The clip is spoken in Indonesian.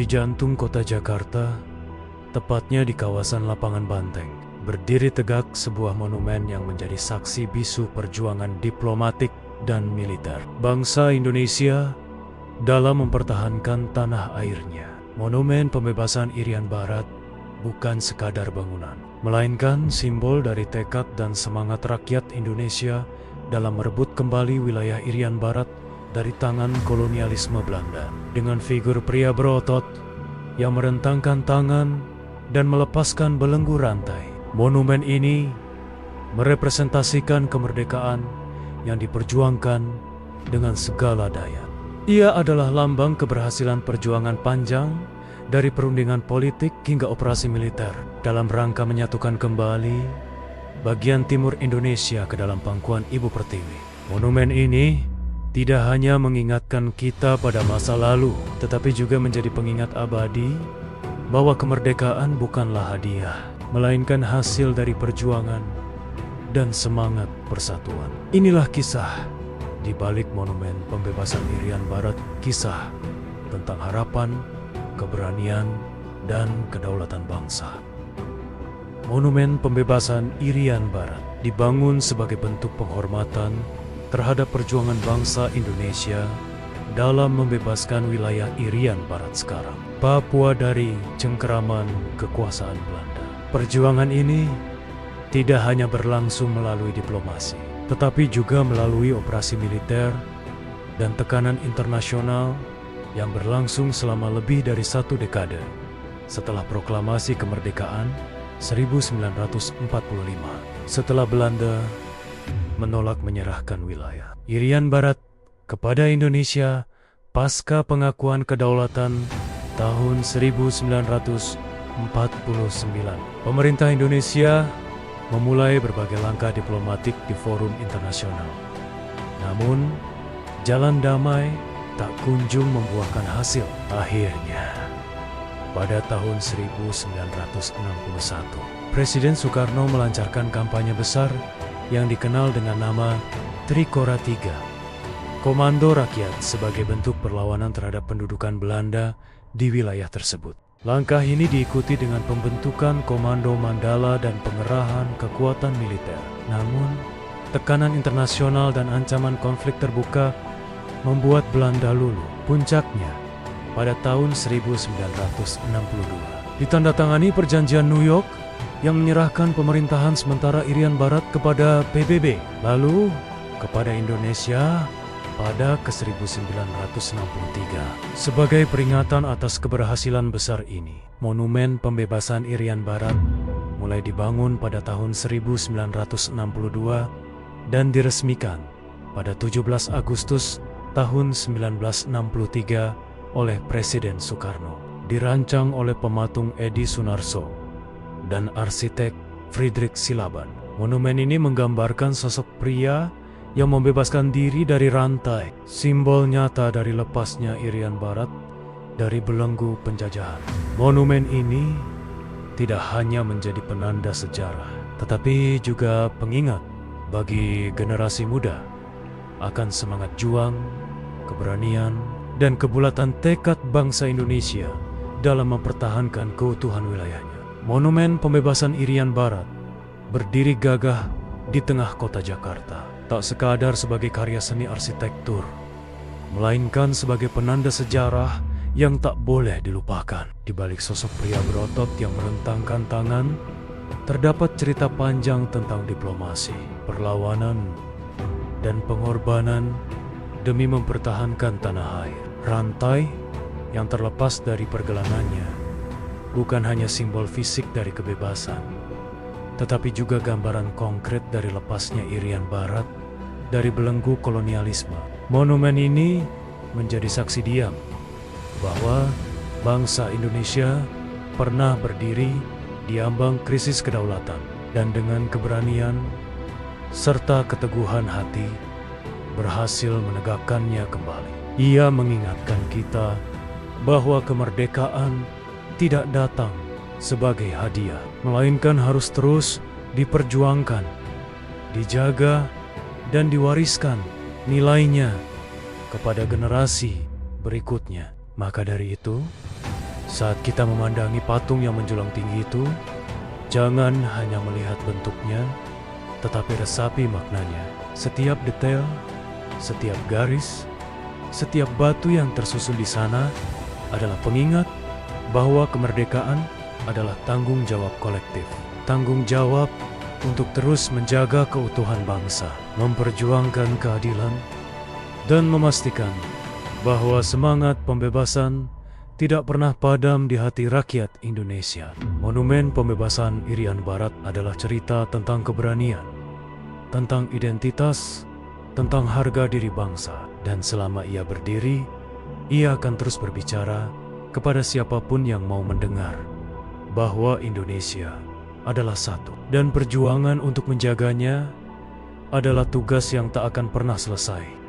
Di jantung kota Jakarta, tepatnya di kawasan Lapangan Banteng, berdiri tegak sebuah monumen yang menjadi saksi bisu perjuangan diplomatik dan militer bangsa Indonesia dalam mempertahankan tanah airnya. Monumen pembebasan Irian Barat bukan sekadar bangunan, melainkan simbol dari tekad dan semangat rakyat Indonesia dalam merebut kembali wilayah Irian Barat dari tangan kolonialisme Belanda. Dengan figur pria berotot yang merentangkan tangan dan melepaskan belenggu rantai, monumen ini merepresentasikan kemerdekaan yang diperjuangkan dengan segala daya. Ia adalah lambang keberhasilan perjuangan panjang dari perundingan politik hingga operasi militer dalam rangka menyatukan kembali bagian timur Indonesia ke dalam pangkuan Ibu Pertiwi. Monumen ini tidak hanya mengingatkan kita pada masa lalu, tetapi juga menjadi pengingat abadi bahwa kemerdekaan bukanlah hadiah, melainkan hasil dari perjuangan dan semangat persatuan. Inilah kisah di balik monumen pembebasan Irian Barat, kisah tentang harapan, keberanian, dan kedaulatan bangsa. Monumen pembebasan Irian Barat dibangun sebagai bentuk penghormatan terhadap perjuangan bangsa Indonesia dalam membebaskan wilayah Irian Barat sekarang, Papua, dari cengkeraman kekuasaan Belanda. Perjuangan ini tidak hanya berlangsung melalui diplomasi, tetapi juga melalui operasi militer dan tekanan internasional yang berlangsung selama lebih dari 1 dekade setelah proklamasi kemerdekaan 1945, setelah Belanda menolak menyerahkan wilayah Irian Barat kepada Indonesia pasca pengakuan kedaulatan tahun 1949. Pemerintah Indonesia memulai berbagai langkah diplomatik di forum internasional. Namun, jalan damai tak kunjung membuahkan hasil. Akhirnya, pada tahun 1961, Presiden Soekarno melancarkan kampanye besar yang dikenal dengan nama Trikora III, Komando Rakyat, sebagai bentuk perlawanan terhadap pendudukan Belanda di wilayah tersebut. Langkah ini diikuti dengan pembentukan Komando Mandala dan pengerahan kekuatan militer. Namun, tekanan internasional dan ancaman konflik terbuka membuat Belanda luluh. Puncaknya pada tahun 1962, ditandatangani Perjanjian New York yang menyerahkan pemerintahan sementara Irian Barat kepada PBB, lalu kepada Indonesia pada ke-1963. Sebagai peringatan atas keberhasilan besar ini, monumen pembebasan Irian Barat mulai dibangun pada tahun 1962 dan diresmikan pada 17 Agustus tahun 1963 oleh Presiden Soekarno. Dirancang oleh pematung Edi Sunarso dan arsitek Friedrich Silaban. Monumen ini menggambarkan sosok pria yang membebaskan diri dari rantai, simbol nyata dari lepasnya Irian Barat dari belenggu penjajahan. Monumen ini tidak hanya menjadi penanda sejarah, tetapi juga pengingat bagi generasi muda akan semangat juang, keberanian, dan kebulatan tekad bangsa Indonesia dalam mempertahankan keutuhan wilayahnya. Monumen pembebasan Irian Barat berdiri gagah di tengah kota Jakarta, tak sekadar sebagai karya seni arsitektur, melainkan sebagai penanda sejarah yang tak boleh dilupakan. Di balik sosok pria berotot yang merentangkan tangan, terdapat cerita panjang tentang diplomasi, perlawanan, dan pengorbanan demi mempertahankan tanah air. Rantai yang terlepas dari pergelangannya bukan hanya simbol fisik dari kebebasan, tetapi juga gambaran konkret dari lepasnya Irian Barat dari belenggu kolonialisme. Monumen ini menjadi saksi diam bahwa bangsa Indonesia pernah berdiri di ambang krisis kedaulatan, dan dengan keberanian serta keteguhan hati berhasil menegakkannya kembali. Ia mengingatkan kita bahwa kemerdekaan tidak datang sebagai hadiah, melainkan harus terus diperjuangkan, dijaga, dan diwariskan nilainya kepada generasi berikutnya. Maka dari itu, Saat kita memandangi patung yang menjulang tinggi itu, jangan hanya melihat bentuknya, tetapi resapi maknanya. Setiap detail, setiap garis, setiap batu yang tersusun di sana adalah pengingat bahwa kemerdekaan adalah tanggung jawab kolektif. Tanggung jawab untuk terus menjaga keutuhan bangsa, memperjuangkan keadilan, dan memastikan bahwa semangat pembebasan tidak pernah padam di hati rakyat Indonesia. Monumen Pembebasan Irian Barat adalah cerita tentang keberanian, tentang identitas, tentang harga diri bangsa. Dan selama ia berdiri, ia akan terus berbicara kepada siapapun yang mau mendengar bahwa Indonesia adalah satu. Dan perjuangan untuk menjaganya adalah tugas yang tak akan pernah selesai.